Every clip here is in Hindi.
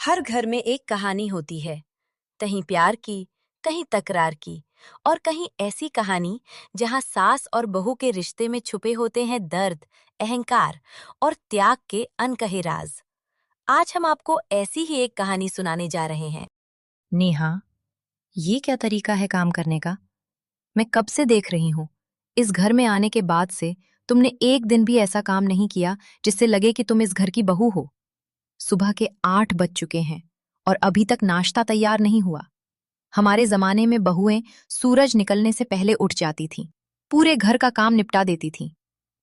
हर घर में एक कहानी होती है, कहीं प्यार की, कहीं तकरार की और कहीं ऐसी कहानी जहां सास और बहू के रिश्ते में छुपे होते हैं दर्द, अहंकार और त्याग के अनकहे राज। आज हम आपको ऐसी ही एक कहानी सुनाने जा रहे हैं। नेहा, ये क्या तरीका है काम करने का? मैं कब से देख रही हूँ। इस घर में आने के बाद से तुमने एक दिन भी ऐसा काम नहीं किया जिससे लगे कि तुम इस घर की बहू हो। सुबह के 8 बज चुके हैं और अभी तक नाश्ता तैयार नहीं हुआ। हमारे जमाने में बहुएं सूरज निकलने से पहले उठ जाती थीं, पूरे घर का काम निपटा देती थीं।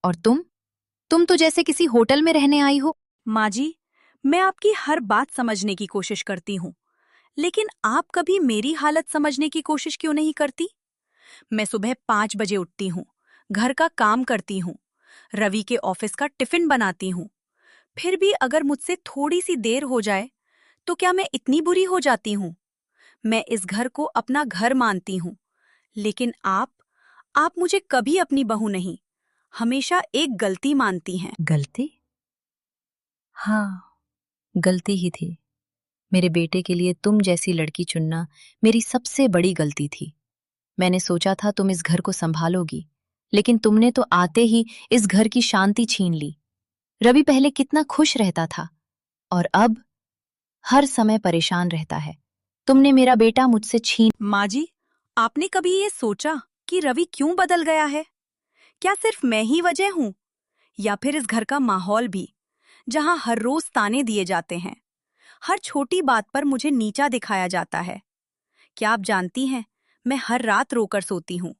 और तुम तो जैसे किसी होटल में रहने आई हो। माँ जी, मैं आपकी हर बात समझने की कोशिश करती हूँ, लेकिन आप कभी मेरी हालत समझने की कोशिश क्यों नहीं करती? मैं सुबह 5 बजे उठती हूँ, घर का काम करती हूँ, रवि के ऑफिस का टिफिन बनाती हूँ। फिर भी अगर मुझसे थोड़ी सी देर हो जाए, तो क्या मैं इतनी बुरी हो जाती हूँ? मैं इस घर को अपना घर मानती हूँ, लेकिन आप मुझे कभी अपनी बहू नहीं, हमेशा एक गलती मानती हैं। गलती? हाँ, गलती ही थी। मेरे बेटे के लिए तुम जैसी लड़की चुनना मेरी सबसे बड़ी गलती थी। मैंने सोचा था तुम इस घर को संभालोगी, लेकिन तुमने तो आते ही इस घर की शांति छीन ली। रवि पहले कितना खुश रहता था और अब हर समय परेशान रहता है। तुमने मेरा बेटा मुझसे छीन। माँ जी, आपने कभी ये सोचा कि रवि क्यों बदल गया है? क्या सिर्फ मैं ही वजह हूँ, या फिर इस घर का माहौल भी, जहाँ हर रोज ताने दिए जाते हैं, हर छोटी बात पर मुझे नीचा दिखाया जाता है? क्या आप जानती हैं, मैं हर रात रोकर सोती हूँ,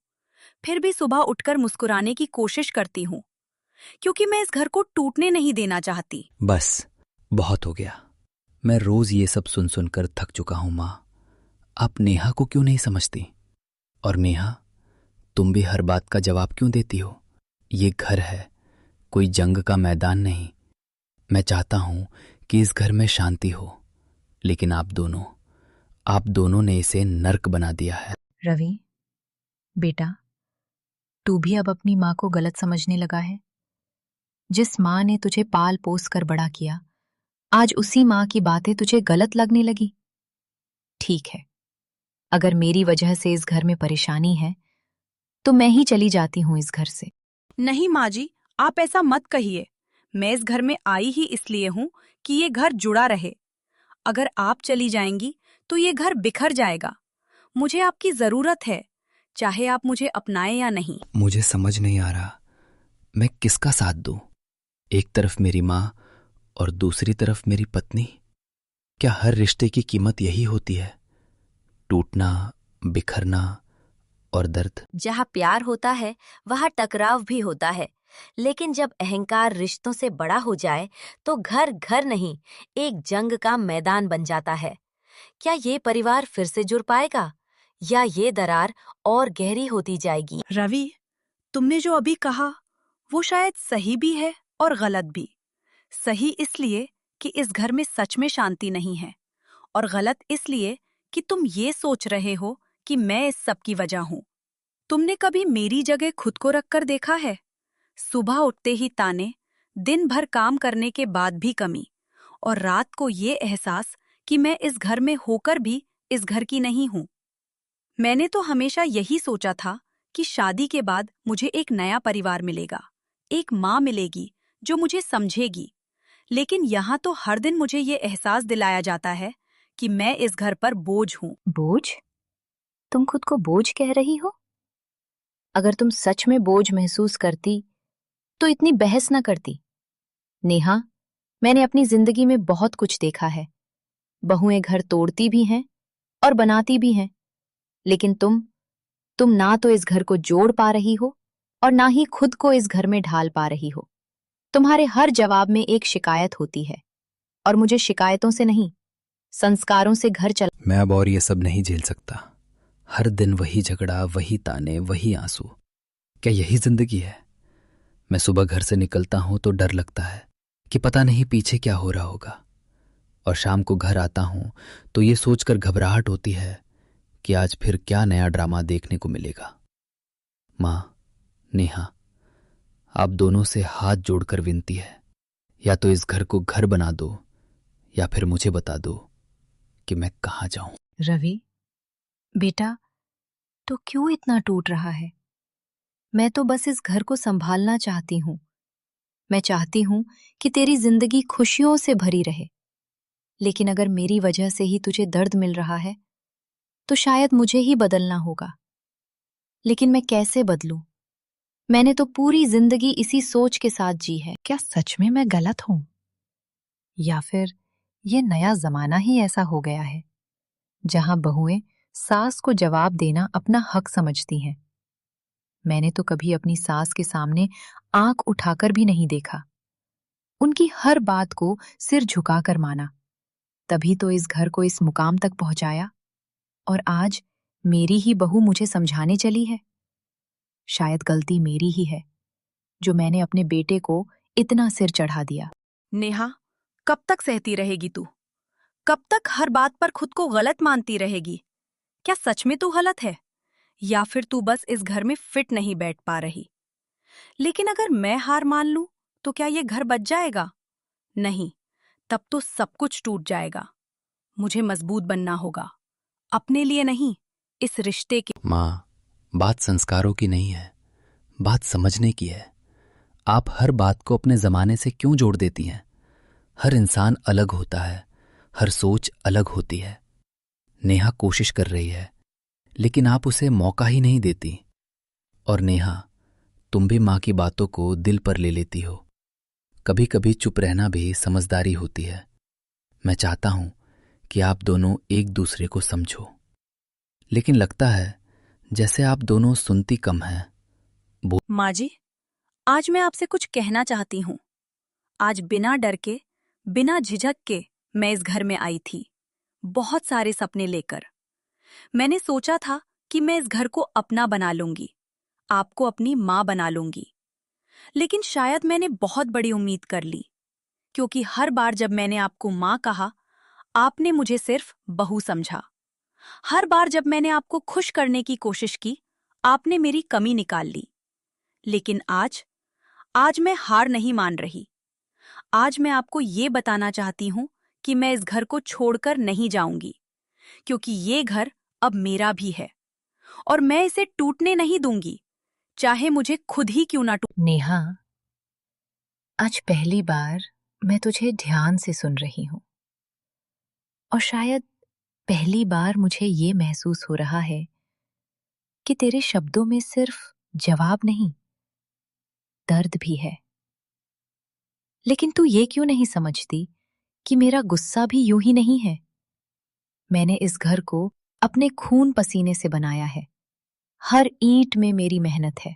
फिर भी सुबह उठकर मुस्कुराने की कोशिश करती हूँ, क्योंकि मैं इस घर को टूटने नहीं देना चाहती। बस, बहुत हो गया। मैं रोज ये सब सुन सुनकर थक चुका हूं माँ। आप नेहा को क्यों नहीं समझती? और नेहा, तुम भी हर बात का जवाब क्यों देती हो? ये घर है, कोई जंग का मैदान नहीं। मैं चाहता हूं कि इस घर में शांति हो, लेकिन आप दोनों ने इसे नर्क बना दिया है। रवि, बेटा, तू भी अब अपनी माँ को गलत समझने लगा है। जिस माँ ने तुझे पाल पोस कर बड़ा किया, आज उसी माँ की बातें तुझे गलत लगने लगी। ठीक है, अगर मेरी वजह से इस घर में परेशानी है, तो मैं ही चली जाती हूँ इस घर से। नहीं माँ जी, आप ऐसा मत कहिए। मैं इस घर में आई ही इसलिए हूँ कि ये घर जुड़ा रहे। अगर आप चली जाएंगी तो ये घर बिखर जाएगा। मुझे आपकी जरूरत है, चाहे आप मुझे अपनाएं या नहीं। मुझे समझ नहीं आ रहा मैं किसका साथ दूं। एक तरफ मेरी माँ और दूसरी तरफ मेरी पत्नी। क्या हर रिश्ते की कीमत यही होती है? टूटना, बिखरना और दर्द। जहाँ प्यार होता है, वहाँ टकराव भी होता है, लेकिन जब अहंकार रिश्तों से बड़ा हो जाए, तो घर घर नहीं, एक जंग का मैदान बन जाता है। क्या ये परिवार फिर से जुड़ पाएगा या ये दरार और गहरी होती जाएगी? रवि, तुमने जो अभी कहा, वो शायद सही भी है और गलत भी। सही इसलिए कि इस घर में सच में शांति नहीं है, और गलत इसलिए कि तुम ये सोच रहे हो कि मैं इस सब की वजह हूँ। तुमने कभी मेरी जगह खुद को रखकर देखा है? सुबह उठते ही ताने, दिन भर काम करने के बाद भी कमी, और रात को ये एहसास कि मैं इस घर में होकर भी इस घर की नहीं हूँ। मैंने तो हमेशा यही सोचा था कि शादी के बाद मुझे एक नया परिवार मिलेगा, एक माँ मिलेगी जो मुझे समझेगी। लेकिन यहाँ तो हर दिन मुझे ये एहसास दिलाया जाता है कि मैं इस घर पर बोझ हूँ। बोझ? तुम खुद को बोझ कह रही हो? अगर तुम सच में बोझ महसूस करती, तो इतनी बहस न करती। नेहा, मैंने अपनी जिंदगी में बहुत कुछ देखा है। बहुएं घर तोड़ती भी हैं और बनाती भी हैं, लेकिन तुम ना तो इस घर को जोड़ पा रही हो और ना ही खुद को इस घर में ढाल पा रही हो। तुम्हारे हर जवाब में एक शिकायत होती है, और मुझे शिकायतों से नहीं, संस्कारों से घर चल। मैं अब और ये सब नहीं झेल सकता। हर दिन वही झगड़ा, वही ताने, वही आंसू। क्या यही जिंदगी है? मैं सुबह घर से निकलता हूं तो डर लगता है कि पता नहीं पीछे क्या हो रहा होगा, और शाम को घर आता हूं तो ये सोचकर घबराहट होती है कि आज फिर क्या नया ड्रामा देखने को मिलेगा। माँ, नेहा, आप दोनों से हाथ जोड़कर विनती है, या तो इस घर को घर बना दो या फिर मुझे बता दो कि मैं कहाँ जाऊं। रवि, बेटा, तो क्यों इतना टूट रहा है? मैं तो बस इस घर को संभालना चाहती हूँ। मैं चाहती हूँ कि तेरी जिंदगी खुशियों से भरी रहे। लेकिन अगर मेरी वजह से ही तुझे दर्द मिल रहा है, तो शायद मुझे ही बदलना होगा। लेकिन मैं कैसे बदलूं? मैंने तो पूरी जिंदगी इसी सोच के साथ जी है। क्या सच में मैं गलत हूं? या फिर ये नया जमाना ही ऐसा हो गया है, जहां बहुएं सास को जवाब देना अपना हक समझती हैं? मैंने तो कभी अपनी सास के सामने आंख उठाकर भी नहीं देखा। उनकी हर बात को सिर झुकाकर माना। तभी तो इस घर को इस मुकाम तक पहुंचाया। और आज मेरी ही बहू मुझे समझाने चली है। शायद गलती मेरी ही है, जो मैंने अपने बेटे को इतना सिर चढ़ा दिया। नेहा, कब तक सहती रहेगी तू? कब तक हर बात पर खुद को गलत मानती रहेगी? क्या सच में तू गलत है, या फिर तू बस इस घर में फिट नहीं बैठ पा रही? लेकिन अगर मैं हार मान लूं, तो क्या ये घर बच जाएगा? नहीं, तब तो सब कुछ टूट जाएगा। मुझे मजबूत बनना होगा, अपने लिए नहीं, इस रिश्ते के। माँ, बात संस्कारों की नहीं है, बात समझने की है। आप हर बात को अपने जमाने से क्यों जोड़ देती हैं? हर इंसान अलग होता है, हर सोच अलग होती है। नेहा कोशिश कर रही है, लेकिन आप उसे मौका ही नहीं देती। और नेहा, तुम भी माँ की बातों को दिल पर ले लेती हो। कभी कभी चुप रहना भी समझदारी होती है। मैं चाहता हूं कि आप दोनों एक दूसरे को समझो, लेकिन लगता है जैसे आप दोनों सुनती कम हैं। माँ जी, आज मैं आपसे कुछ कहना चाहती हूँ। आज बिना डर के, बिना झिझक के मैं इस घर में आई थी, बहुत सारे सपने लेकर। मैंने सोचा था कि मैं इस घर को अपना बना लूंगी, आपको अपनी माँ बना लूंगी। लेकिन शायद मैंने बहुत बड़ी उम्मीद कर ली, क्योंकि हर बार जब मैंने आपको माँ कहा, आपने मुझे सिर्फ बहू समझा। हर बार जब मैंने आपको खुश करने की कोशिश की, आपने मेरी कमी निकाल ली। लेकिन आज आज मैं हार नहीं मान रही। आज मैं आपको ये बताना चाहती हूँ कि मैं इस घर को छोड़कर नहीं जाऊंगी, क्योंकि ये घर अब मेरा भी है और मैं इसे टूटने नहीं दूंगी, चाहे मुझे खुद ही क्यों ना टूट। नेहा, आज पहली बार मैं तुझे ध्यान से सुन रही हूं, और शायद पहली बार मुझे ये महसूस हो रहा है कि तेरे शब्दों में सिर्फ जवाब नहीं, दर्द भी है। लेकिन तू ये क्यों नहीं समझती कि मेरा गुस्सा भी यूं ही नहीं है? मैंने इस घर को अपने खून पसीने से बनाया है। हर ईंट में मेरी मेहनत है,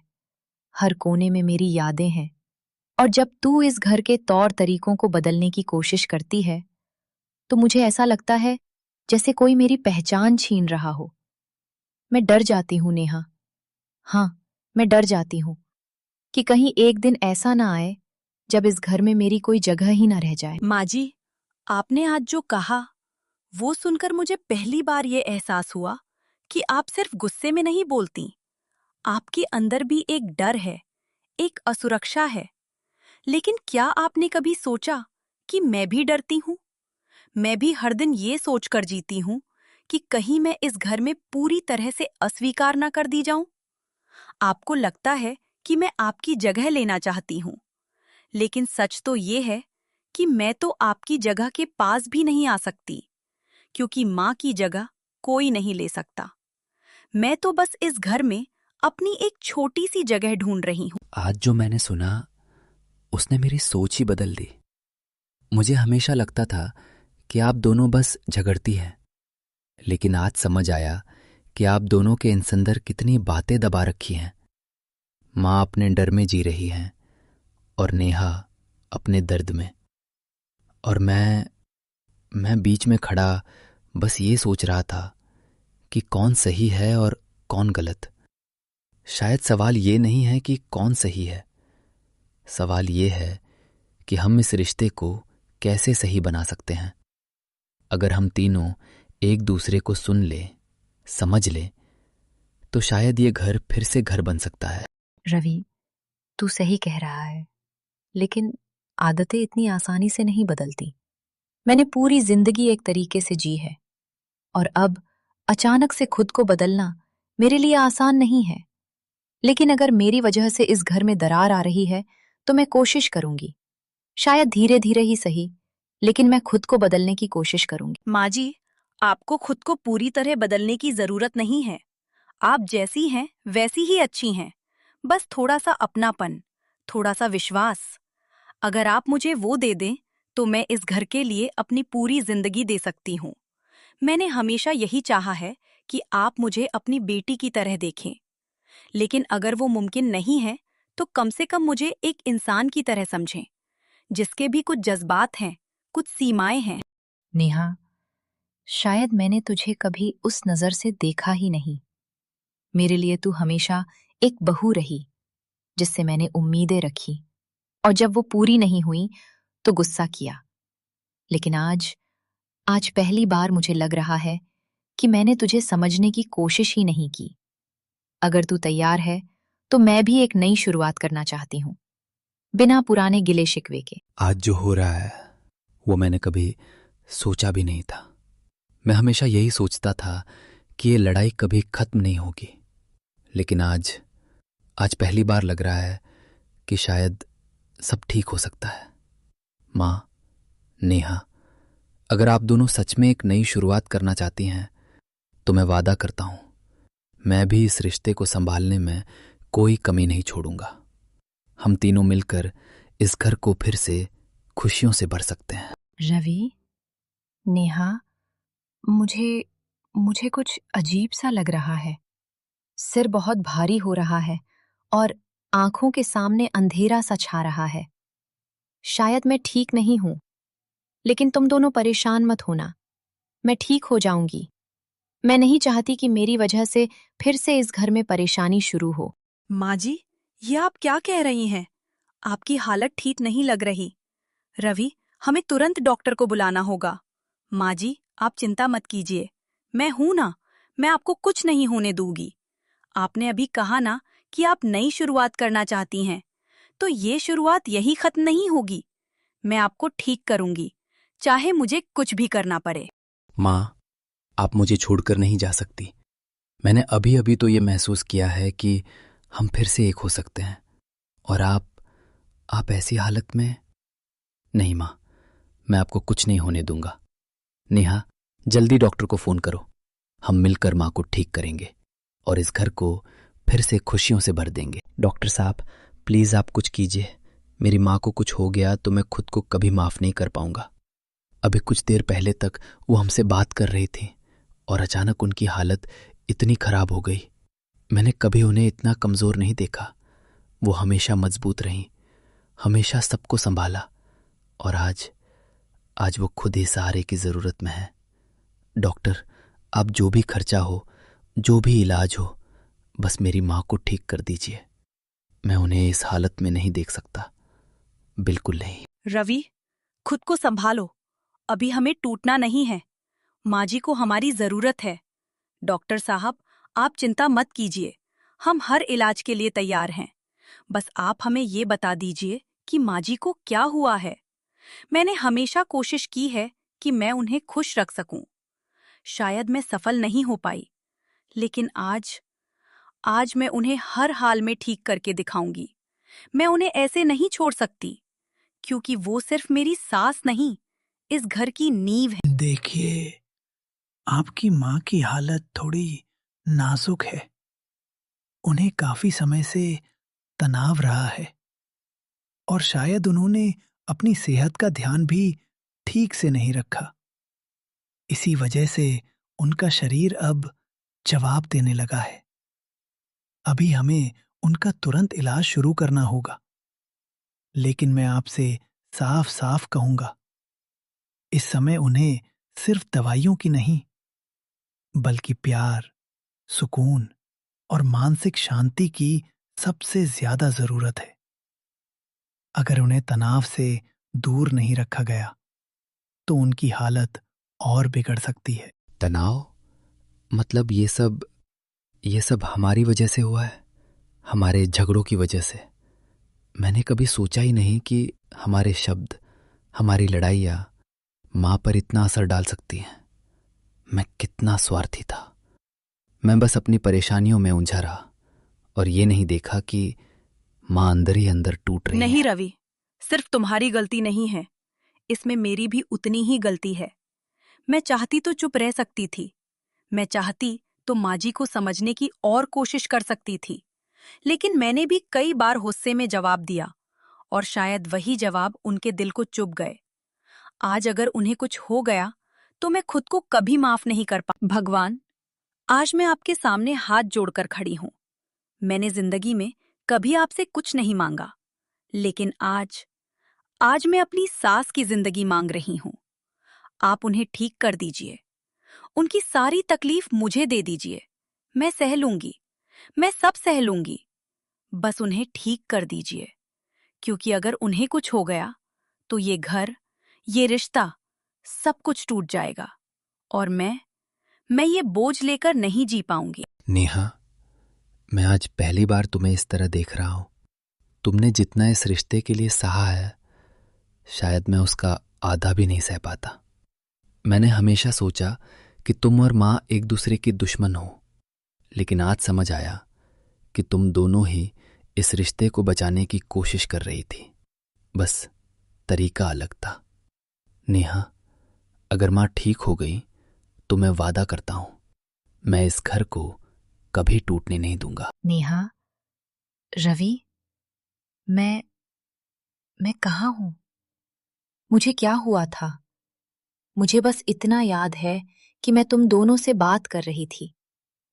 हर कोने में मेरी यादें हैं। और जब तू इस घर के तौर तरीकों को बदलने की कोशिश करती है, तो मुझे ऐसा लगता है जैसे कोई मेरी पहचान छीन रहा हो। मैं डर जाती हूं नेहा। हाँ, मैं डर जाती हूं कि कहीं एक दिन ऐसा ना आए जब इस घर में मेरी कोई जगह ही ना रह जाए। माँ जी, आपने आज जो कहा, वो सुनकर मुझे पहली बार ये एहसास हुआ कि आप सिर्फ गुस्से में नहीं बोलती। आपके अंदर भी एक डर है, एक असुरक्षा है। लेकिन क्या आपने कभी सोचा कि मैं भी डरती हूँ? मैं भी हर दिन ये सोचकर जीती हूँ कि कहीं मैं इस घर में पूरी तरह से अस्वीकार ना कर दी जाऊं। आपको लगता है कि मैं आपकी जगह लेना चाहती हूँ, लेकिन सच तो ये है कि मैं तो आपकी जगह के पास भी नहीं आ सकती, क्योंकि माँ की जगह कोई नहीं ले सकता। मैं तो बस इस घर में अपनी एक छोटी सी जगह ढूंढ रही हूँ। आज जो मैंने सुना, उसने मेरी सोच ही बदल दी। मुझे हमेशा लगता था कि आप दोनों बस झगड़ती हैं, लेकिन आज समझ आया कि आप दोनों के इंस अंदर कितनी बातें दबा रखी हैं। माँ अपने डर में जी रही हैं और नेहा अपने दर्द में। और मैं बीच में खड़ा बस ये सोच रहा था कि कौन सही है और कौन गलत। शायद सवाल ये नहीं है कि कौन सही है, सवाल ये है कि हम इस रिश्ते को कैसे सही बना सकते हैं। अगर हम तीनों एक दूसरे को सुन ले, समझ ले, तो शायद ये घर फिर से घर बन सकता है। रवि, तू सही कह रहा है, लेकिन आदतें इतनी आसानी से नहीं बदलती। मैंने पूरी जिंदगी एक तरीके से जी है, और अब अचानक से खुद को बदलना मेरे लिए आसान नहीं है। लेकिन अगर मेरी वजह से इस घर में दरार आ रही है तो मैं कोशिश करूंगी। शायद धीरे धीरे ही सही, लेकिन मैं खुद को बदलने की कोशिश करूंगी। माँ जी, आपको खुद को पूरी तरह बदलने की जरूरत नहीं है। आप जैसी हैं वैसी ही अच्छी हैं। बस थोड़ा सा अपनापन, थोड़ा सा विश्वास। अगर आप मुझे वो दे दें तो मैं इस घर के लिए अपनी पूरी जिंदगी दे सकती हूँ। मैंने हमेशा यही चाहा है कि आप मुझे अपनी बेटी की तरह देखें। लेकिन अगर वो मुमकिन नहीं है तो कम से कम मुझे एक इंसान की तरह समझें, जिसके भी कुछ जज्बात हैं, कुछ सीमाएं हैं। नेहा, शायद मैंने तुझे कभी उस नजर से देखा ही नहीं। मेरे लिए तू हमेशा एक बहू रही, जिससे मैंने उम्मीदें रखी, और जब वो पूरी नहीं हुई तो गुस्सा किया। लेकिन आज आज पहली बार मुझे लग रहा है कि मैंने तुझे समझने की कोशिश ही नहीं की। अगर तू तैयार है तो मैं भी एक नई शुरुआत करना चाहती हूँ, बिना पुराने गिले शिकवे के। आज जो हो रहा है वो मैंने कभी सोचा भी नहीं था। मैं हमेशा यही सोचता था कि ये लड़ाई कभी खत्म नहीं होगी। लेकिन आज आज पहली बार लग रहा है कि शायद सब ठीक हो सकता है। माँ, नेहा, अगर आप दोनों सच में एक नई शुरुआत करना चाहती हैं तो मैं वादा करता हूं, मैं भी इस रिश्ते को संभालने में कोई कमी नहीं छोड़ूंगा। हम तीनों मिलकर इस घर को फिर से खुशियों से भर सकते हैं। रवि, नेहा, मुझे मुझे कुछ अजीब सा लग रहा है। सिर बहुत भारी हो रहा है और आंखों के सामने अंधेरा सा छा रहा है। शायद मैं ठीक नहीं हूं, लेकिन तुम दोनों परेशान मत होना। मैं ठीक हो जाऊंगी। मैं नहीं चाहती कि मेरी वजह से फिर से इस घर में परेशानी शुरू हो। माँ जी, ये आप क्या कह रही हैं? आपकी हालत ठीक नहीं लग रही। रवि, हमें तुरंत डॉक्टर को बुलाना होगा। माँ जी, आप चिंता मत कीजिए। मैं हूं ना, मैं आपको कुछ नहीं होने दूंगी। आपने अभी कहा ना कि आप नई शुरुआत करना चाहती हैं, तो ये शुरुआत यही खत्म नहीं होगी। मैं आपको ठीक करूंगी, चाहे मुझे कुछ भी करना पड़े। माँ, आप मुझे छोड़कर नहीं जा सकती। मैंने अभी अभी तो ये महसूस किया है कि हम फिर से एक हो सकते हैं, और आप ऐसी हालत में। नहीं माँ, मैं आपको कुछ नहीं होने दूंगा। नेहा, जल्दी डॉक्टर को फोन करो। हम मिलकर माँ को ठीक करेंगे और इस घर को फिर से खुशियों से भर देंगे। डॉक्टर साहब, प्लीज आप कुछ कीजिए। मेरी माँ को कुछ हो गया तो मैं खुद को कभी माफ नहीं कर पाऊंगा। अभी कुछ देर पहले तक वो हमसे बात कर रही थी और अचानक उनकी हालत इतनी खराब हो गई। मैंने कभी उन्हें इतना कमजोर नहीं देखा। वो हमेशा मजबूत रहीं, हमेशा सबको संभाला, और आज वो खुद ही सहारे की जरूरत में है। डॉक्टर, आप जो भी खर्चा हो, जो भी इलाज हो, बस मेरी माँ को ठीक कर दीजिए। मैं उन्हें इस हालत में नहीं देख सकता, बिल्कुल नहीं। रवि, खुद को संभालो। अभी हमें टूटना नहीं है। माँ जी को हमारी जरूरत है। डॉक्टर साहब, आप चिंता मत कीजिए। हम हर इलाज के लिए तैयार हैं। बस आप हमें ये बता दीजिए कि माँ जी को क्या हुआ है। मैंने हमेशा कोशिश की है कि मैं उन्हें खुश रख सकूं। शायद मैं सफल नहीं हो पाई, लेकिन आज मैं उन्हें हर हाल में ठीक करके दिखाऊंगी। मैं उन्हें ऐसे नहीं छोड़ सकती, क्योंकि वो सिर्फ मेरी सास नहीं, इस घर की नींव है। देखिए, आपकी माँ की हालत थोड़ी नाजुक है। उन्हें काफी समय से तनाव रहा है और शायद उन्होंने अपनी सेहत का ध्यान भी ठीक से नहीं रखा। इसी वजह से उनका शरीर अब जवाब देने लगा है। अभी हमें उनका तुरंत इलाज शुरू करना होगा। लेकिन मैं आपसे साफ साफ कहूंगा, इस समय उन्हें सिर्फ दवाइयों की नहीं, बल्कि प्यार, सुकून और मानसिक शांति की सबसे ज्यादा जरूरत है। अगर उन्हें तनाव से दूर नहीं रखा गया तो उनकी हालत और बिगड़ सकती है। तनाव? मतलब ये सब हमारी वजह से हुआ है, हमारे झगड़ों की वजह से। मैंने कभी सोचा ही नहीं कि हमारे शब्द, हमारी लड़ाइयाँ माँ पर इतना असर डाल सकती हैं। मैं कितना स्वार्थी था। मैं बस अपनी परेशानियों में उलझा रहा और ये नहीं देखा कि माँ अंदर ही अंदर टूट रही नहीं है। रवि, सिर्फ तुम्हारी गलती नहीं है, इसमें मेरी भी उतनी ही गलती है। मैं चाहती तो चुप रह सकती थी, मैं चाहती तो माँ जी को समझने की और कोशिश कर सकती थी, लेकिन मैंने भी कई बार गुस्से में जवाब दिया और शायद वही जवाब उनके दिल को चुभ गए। आज अगर उन्हें कुछ हो गया तो मैं खुद को कभी माफ नहीं कर पा। भगवान, आज मैं आपके सामने हाथ जोड़कर खड़ी हूं। मैंने जिंदगी में कभी आपसे कुछ नहीं मांगा, लेकिन आज आज मैं अपनी सास की जिंदगी मांग रही हूं। आप उन्हें ठीक कर दीजिए, उनकी सारी तकलीफ मुझे दे दीजिए। मैं सह लूंगी, मैं सब सह लूंगी, बस उन्हें ठीक कर दीजिए, क्योंकि अगर उन्हें कुछ हो गया तो ये घर, ये रिश्ता, सब कुछ टूट जाएगा और मैं ये बोझ लेकर नहीं जी पाऊंगी। नेहा, मैं आज पहली बार तुम्हें इस तरह देख रहा हूं। तुमने जितना इस रिश्ते के लिए सहा है, शायद मैं उसका आधा भी नहीं सह पाता। मैंने हमेशा सोचा कि तुम और माँ एक दूसरे की दुश्मन हो, लेकिन आज समझ आया कि तुम दोनों ही इस रिश्ते को बचाने की कोशिश कर रही थी, बस तरीका अलग था। नेहा, अगर माँ ठीक हो गई तो मैं वादा करता हूं, मैं इस घर को कभी टूटने नहीं दूंगा। नेहा, रवि, मैं कहाँ हूं? मुझे क्या हुआ था? मुझे बस इतना याद है कि मैं तुम दोनों से बात कर रही थी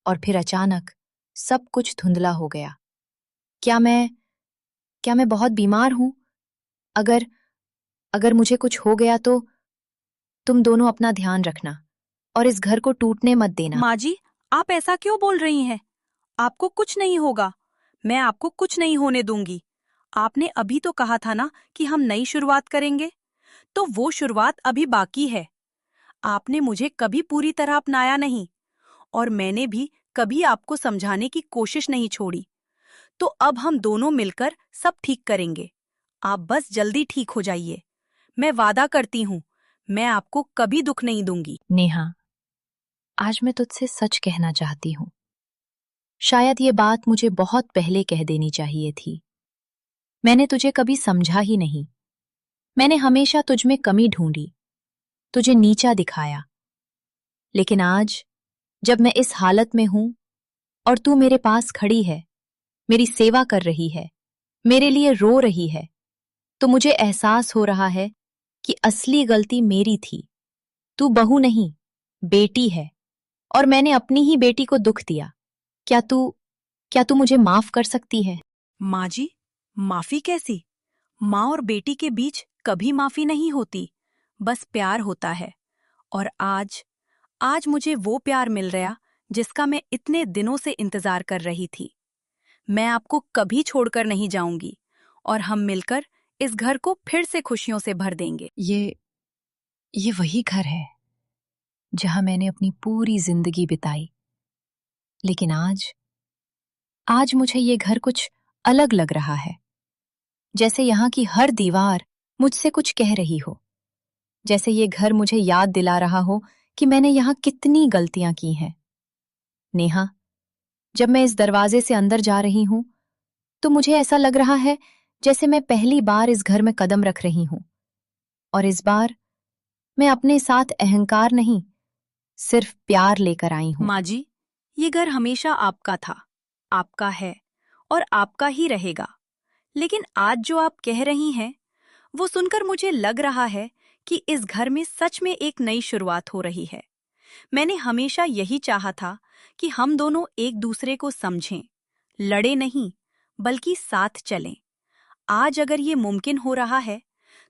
और फिर अचानक सब कुछ धुंधला हो गया। क्या मैं बहुत बीमार हूं? अगर अगर मुझे कुछ हो गया तो तुम दोनों अपना ध्यान रखना और इस घर को टूटने मत देना। माँ जी, आप ऐसा क्यों बोल रही हैं? आपको कुछ नहीं होगा, मैं आपको कुछ नहीं होने दूंगी। आपने अभी तो कहा था ना कि हम नई शुरुआत करेंगे, तो वो शुरुआत अभी बाकी है। आपने मुझे कभी पूरी तरह अपनाया नहीं और मैंने भी कभी आपको समझाने की कोशिश नहीं छोड़ी। तो अब हम दोनों मिलकर सब ठीक करेंगे। आप बस जल्दी ठीक हो जाइए। मैं वादा करती हूँ, मैं आपको कभी दुख नहीं दूंगी। नेहा, आज मैं तुझसे सच कहना चाहती हूँ। शायद ये बात मुझे बहुत पहले कह देनी चाहिए थी। मैंने तुझे कभी समझा ही नहीं। मैंने हमेशा तुझ में कमी ढूंढी, तुझे नीचा दिखाया। लेकिन आज जब मैं इस हालत में हूं और तू मेरे पास खड़ी है, मेरी सेवा कर रही है, मेरे लिए रो रही है, तो मुझे एहसास हो रहा है कि असली गलती मेरी थी। तू बहू नहीं, बेटी है और मैंने अपनी ही बेटी को दुख दिया। क्या तू मुझे माफ कर सकती है? माँ जी, माफी कैसी? माँ और बेटी के बीच कभी माफी नहीं होती, बस प्यार होता है। और आज आज मुझे वो प्यार मिल गया जिसका मैं इतने दिनों से इंतजार कर रही थी। मैं आपको कभी छोड़कर नहीं जाऊंगी और हम मिलकर इस घर को फिर से खुशियों से भर देंगे। ये वही घर है जहां मैंने अपनी पूरी जिंदगी बिताई। लेकिन आज मुझे ये घर कुछ अलग लग रहा है। जैसे यहाँ की हर दीवार मुझसे कुछ कह रही हो। जैसे ये घर मुझे याद दिला रहा हो कि मैंने यहाँ कितनी गलतियां की हैं। नेहा, जब मैं इस दरवाजे से अंदर जा रही हूं, तो मुझे ऐसा लग रहा है जैसे मैं पहली बार इस घर में कदम रख रही हूं। और इस बार मैं अपने साथ अहंकार नहीं, सिर्फ प्यार लेकर आई हूं। माँ जी, ये घर हमेशा आपका था, आपका है और आपका ही रहेगा। लेकिन आज जो आप कह रही हैं, वो सुनकर मुझे लग रहा है कि इस घर में सच में एक नई शुरुआत हो रही है। मैंने हमेशा यही चाहा था कि हम दोनों एक दूसरे को समझें, लड़े नहीं, बल्कि साथ चलें। आज अगर ये मुमकिन हो रहा है,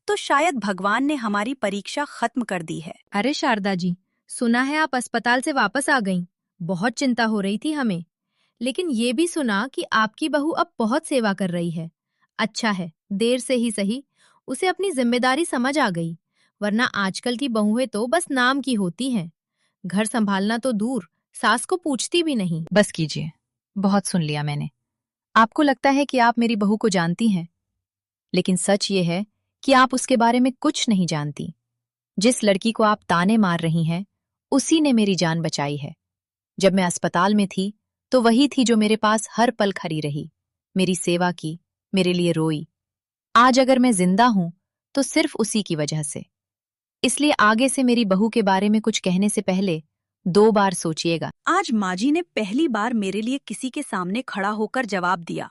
तो शायद भगवान ने हमारी परीक्षा खत्म कर दी है। अरे शारदा जी, सुना है आप अस्पताल से वापस आ गईं। बहुत चिंता हो रही थी हमें, लेकिन ये भी सुना कि आपकी बहू अब बहुत सेवा कर रही है। अच्छा है, देर से ही सही, उसे अपनी जिम्मेदारी समझ आ गई, वरना आजकल की बहुएं तो बस नाम की होती हैं। घर संभालना तो दूर, सास को पूछती भी नहीं। बस कीजिए, बहुत सुन लिया मैंने। आपको लगता है कि आप मेरी बहू को जानती हैं, लेकिन सच ये है कि आप उसके बारे में कुछ नहीं जानती। जिस लड़की को आप ताने मार रही हैं, उसी ने मेरी जान बचाई है। जब मैं अस्पताल में थी तो वही थी जो मेरे पास हर पल खड़ी रही, मेरी सेवा की, मेरे लिए रोई। आज अगर मैं जिंदा हूं तो सिर्फ उसी की वजह से। इसलिए आगे से मेरी बहू के बारे में कुछ कहने से पहले 2 बार सोचिएगा। आज माँ जी ने पहली बार मेरे लिए किसी के सामने खड़ा होकर जवाब दिया।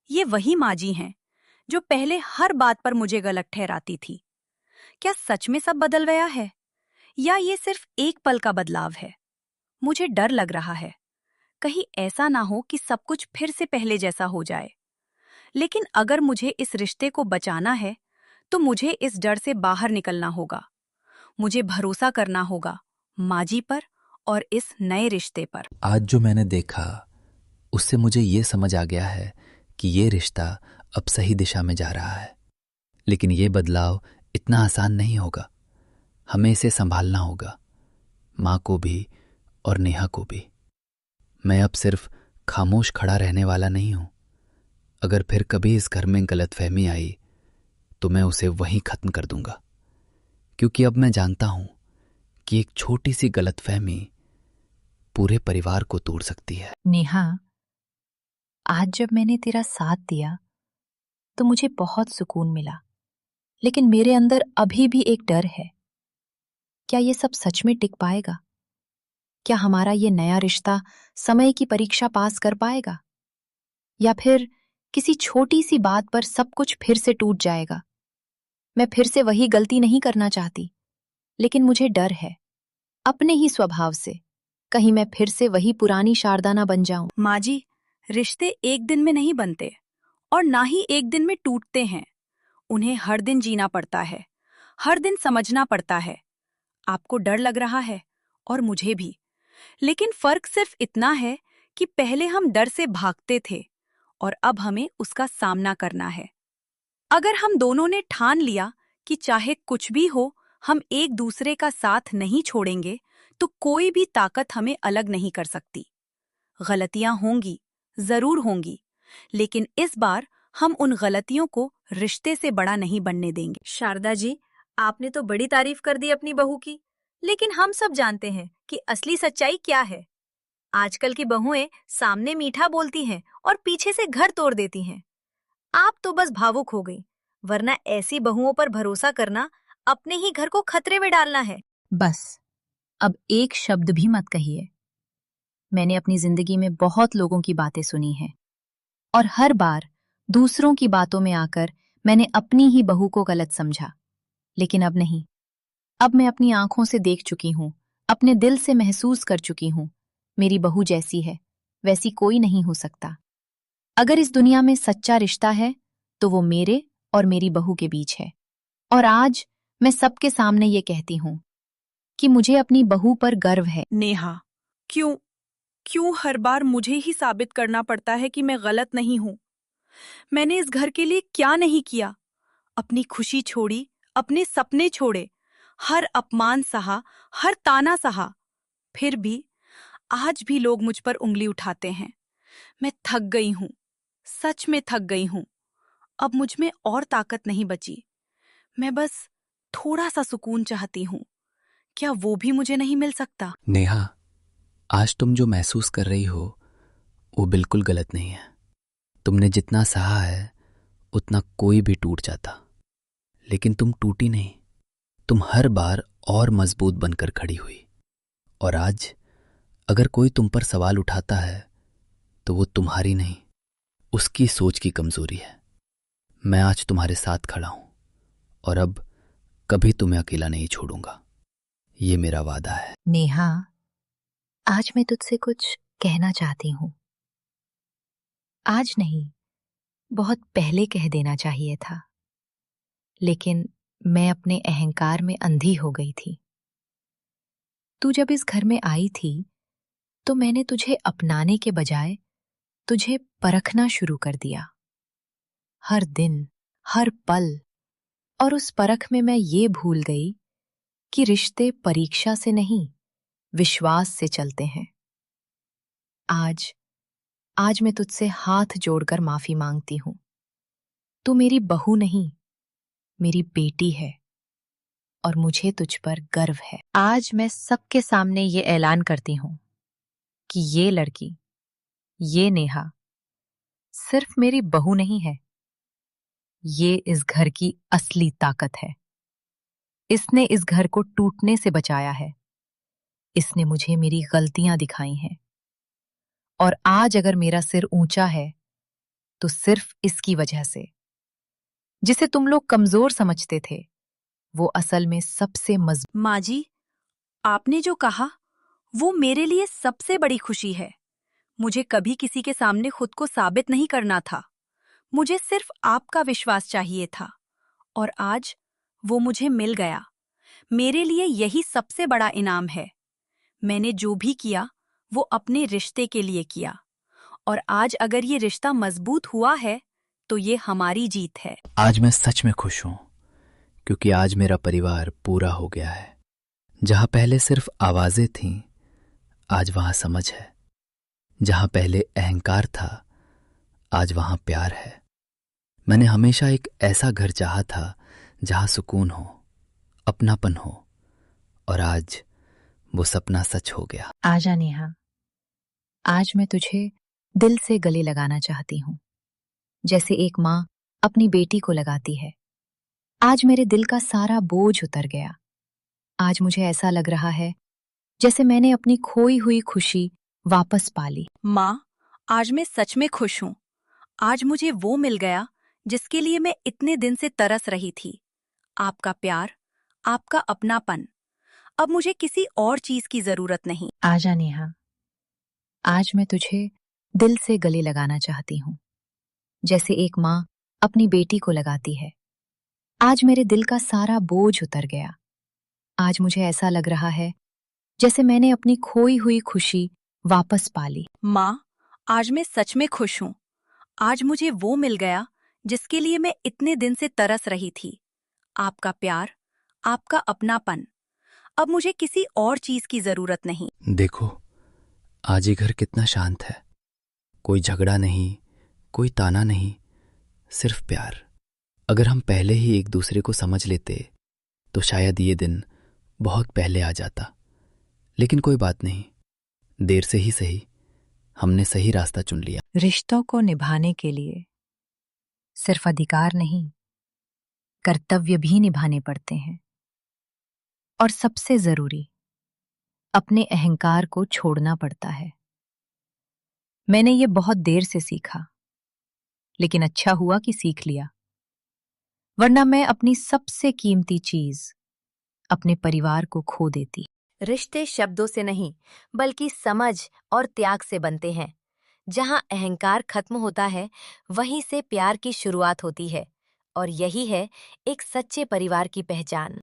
ये वही माँ जी हैं जो पहले हर बात पर मुझे गलत ठहराती थी। क्या सच में सब बदल गया है या ये सिर्फ एक पल का बदलाव है? मुझे डर लग रहा है, कहीं ऐसा ना हो कि सब कुछ फिर से पहले जैसा हो जाए। लेकिन अगर मुझे इस रिश्ते को बचाना है तो मुझे इस डर से बाहर निकलना होगा। मुझे भरोसा करना होगा माँ जी पर और इस नए रिश्ते पर। आज जो मैंने देखा उससे मुझे ये समझ आ गया है कि ये रिश्ता अब सही दिशा में जा रहा है। लेकिन ये बदलाव इतना आसान नहीं होगा। हमें इसे संभालना होगा, माँ को भी और नेहा को भी। मैं अब सिर्फ खामोश खड़ा रहने वाला नहीं हूं। अगर फिर कभी इस घर में गलतफहमी आई तो मैं उसे वहीं खत्म कर दूंगा, क्योंकि अब मैं जानता हूं कि एक छोटी सी गलतफहमी पूरे परिवार को तोड़ सकती है। नेहा, आज जब मैंने तेरा साथ दिया तो मुझे बहुत सुकून मिला, लेकिन मेरे अंदर अभी भी एक डर है। क्या ये सब सच में टिक पाएगा? क्या हमारा ये नया रिश्ता समय की परीक्षा पास कर पाएगा? या फिर किसी छोटी सी बात पर सब कुछ फिर से टूट जाएगा? मैं फिर से वही गलती नहीं करना चाहती, लेकिन मुझे डर है अपने ही स्वभाव से, कहीं मैं फिर से वही पुरानी शारदा ना बन जाऊं। माँ जी, रिश्ते एक दिन में नहीं बनते और ना ही एक दिन में टूटते हैं। उन्हें हर दिन जीना पड़ता है, हर दिन समझना पड़ता है। आपको डर लग रहा है और मुझे भी, लेकिन फर्क सिर्फ इतना है कि पहले हम डर से भागते थे और अब हमें उसका सामना करना है। अगर हम दोनों ने ठान लिया कि चाहे कुछ भी हो हम एक दूसरे का साथ नहीं छोड़ेंगे, तो कोई भी ताकत हमें अलग नहीं कर सकती। गलतियां होंगी, जरूर होंगी, लेकिन इस बार हम उन गलतियों को रिश्ते से बड़ा नहीं बनने देंगे। शारदा जी, आपने तो बड़ी तारीफ कर दी अपनी बहू की, लेकिन हम सब जानते हैं कि असली सच्चाई क्या है। आजकल की बहुएं सामने मीठा बोलती हैं और पीछे से घर तोड़ देती हैं। आप तो बस भावुक हो गई, वरना ऐसी बहुओं पर भरोसा करना अपने ही घर को खतरे में डालना है। बस, अब एक शब्द भी मत कहिए। मैंने अपनी जिंदगी में बहुत लोगों की बातें सुनी हैं और हर बार दूसरों की बातों में आकर मैंने अपनी ही बहू को गलत समझा। लेकिन अब नहीं। अब मैं अपनी आंखों से देख चुकी हूं, अपने दिल से महसूस कर चुकी हूं। मेरी बहू जैसी है वैसी कोई नहीं हो सकता। अगर इस दुनिया में सच्चा रिश्ता है तो वो मेरे और मेरी बहू के बीच है। और आज मैं सबके सामने ये कहती हूं कि मुझे अपनी बहू पर गर्व है। नेहा, क्यों क्यों हर बार मुझे ही साबित करना पड़ता है कि मैं गलत नहीं हूं? मैंने इस घर के लिए क्या नहीं किया? अपनी खुशी छोड़ी, अपने सपने छोड़े, हर अपमान सहा, हर ताना सहा। फिर भी आज भी लोग मुझ पर उंगली उठाते हैं। मैं थक गई हूं, सच में थक गई हूं। अब मुझ में और ताकत नहीं बची। मैं बस थोड़ा सा सुकून चाहती हूं। क्या वो भी मुझे नहीं मिल सकता? नेहा, आज तुम जो महसूस कर रही हो वो बिल्कुल गलत नहीं है। तुमने जितना सहा है उतना कोई भी टूट जाता, लेकिन तुम टूटी नहीं। तुम हर बार और मजबूत बनकर खड़ी हुई। और आज अगर कोई तुम पर सवाल उठाता है तो वो तुम्हारी नहीं, उसकी सोच की कमजोरी है। मैं आज तुम्हारे साथ खड़ा हूं और अब कभी तुम्हें अकेला नहीं छोड़ूंगा, ये मेरा वादा है। नेहा, आज मैं तुझसे कुछ कहना चाहती हूं। आज नहीं, बहुत पहले कह देना चाहिए था, लेकिन मैं अपने अहंकार में अंधी हो गई थी। तू जब इस घर में आई थी तो मैंने तुझे अपनाने के बजाय तुझे परखना शुरू कर दिया, हर दिन, हर पल। और उस परख में मैं ये भूल गई कि रिश्ते परीक्षा से नहीं, विश्वास से चलते हैं। आज आज मैं तुझसे हाथ जोड़कर माफी मांगती हूं। तू मेरी बहू नहीं, मेरी बेटी है। और मुझे तुझ पर गर्व है। आज मैं सबके सामने ये ऐलान करती हूँ कि ये लड़की, ये नेहा, सिर्फ मेरी बहू नहीं है, ये इस घर की असली ताकत है। इसने इस घर को टूटने से बचाया है। इसने मुझे मेरी गलतियां दिखाई हैं। और आज अगर मेरा सिर ऊंचा है तो सिर्फ इसकी वजह से। जिसे तुम लोग कमजोर समझते थे वो असल में सबसे मजबूत। माँ जी, आपने जो कहा वो मेरे लिए सबसे बड़ी खुशी है। मुझे कभी किसी के सामने खुद को साबित नहीं करना था। मुझे सिर्फ आपका विश्वास चाहिए था और आज वो मुझे मिल गया। मेरे लिए यही सबसे बड़ा इनाम है। मैंने जो भी किया वो अपने रिश्ते के लिए किया और आज अगर ये रिश्ता मजबूत हुआ है तो ये हमारी जीत है। आज मैं सच में खुश हूं क्योंकि आज मेरा परिवार पूरा हो गया है। जहां पहले सिर्फ आवाजें थीं, आज वहां समझ है। जहां पहले अहंकार था, आज वहां प्यार है। मैंने हमेशा एक ऐसा घर चाहा था जहां सुकून हो, अपनापन हो, और आज वो सपना सच हो गया। आजा नेहा, आज मैं तुझे दिल से गले लगाना चाहती हूँ, जैसे एक माँ अपनी बेटी को लगाती है। आज मेरे दिल का सारा बोझ उतर गया। आज मुझे ऐसा लग रहा है जैसे मैंने अपनी खोई हुई खुशी वापस पा ली। माँ, आज मैं सच में खुश हूँ। आज मुझे वो मिल गया जिसके लिए मैं इतने दिन से तरस रही थी। आपका प्यार, आपका अपनापन। अब मुझे किसी और चीज की जरूरत नहीं। आजा नेहा, आज मैं तुझे दिल से गले लगाना चाहती हूँ, जैसे एक माँ अपनी बेटी को लगाती है। आज मेरे दिल का सारा बोझ उतर गया। आज मुझे ऐसा लग रहा है जैसे मैंने अपनी खोई हुई खुशी वापस पा ली। माँ, आज मैं सच में खुश हूँ। आज मुझे वो मिल गया जिसके लिए मैं इतने दिन से तरस रही थी। आपका प्यार, आपका अपनापन। अब मुझे किसी और चीज की जरूरत नहीं। देखो, आज ये घर कितना शांत है। कोई झगड़ा नहीं, कोई ताना नहीं, सिर्फ प्यार। अगर हम पहले ही एक दूसरे को समझ लेते तो शायद ये दिन बहुत पहले आ जाता। लेकिन कोई बात नहीं, देर से ही सही, हमने सही रास्ता चुन लिया। रिश्तों को निभाने के लिए सिर्फ अधिकार नहीं, कर्तव्य भी निभाने पड़ते हैं। और सबसे जरूरी, अपने अहंकार को छोड़ना पड़ता है। मैंने ये बहुत देर से सीखा, लेकिन अच्छा हुआ कि सीख लिया, वरना मैं अपनी सबसे कीमती चीज, अपने परिवार को खो देती। रिश्ते शब्दों से नहीं, बल्कि समझ और त्याग से बनते हैं। जहां अहंकार खत्म होता है, वहीं से प्यार की शुरुआत होती है। और यही है एक सच्चे परिवार की पहचान।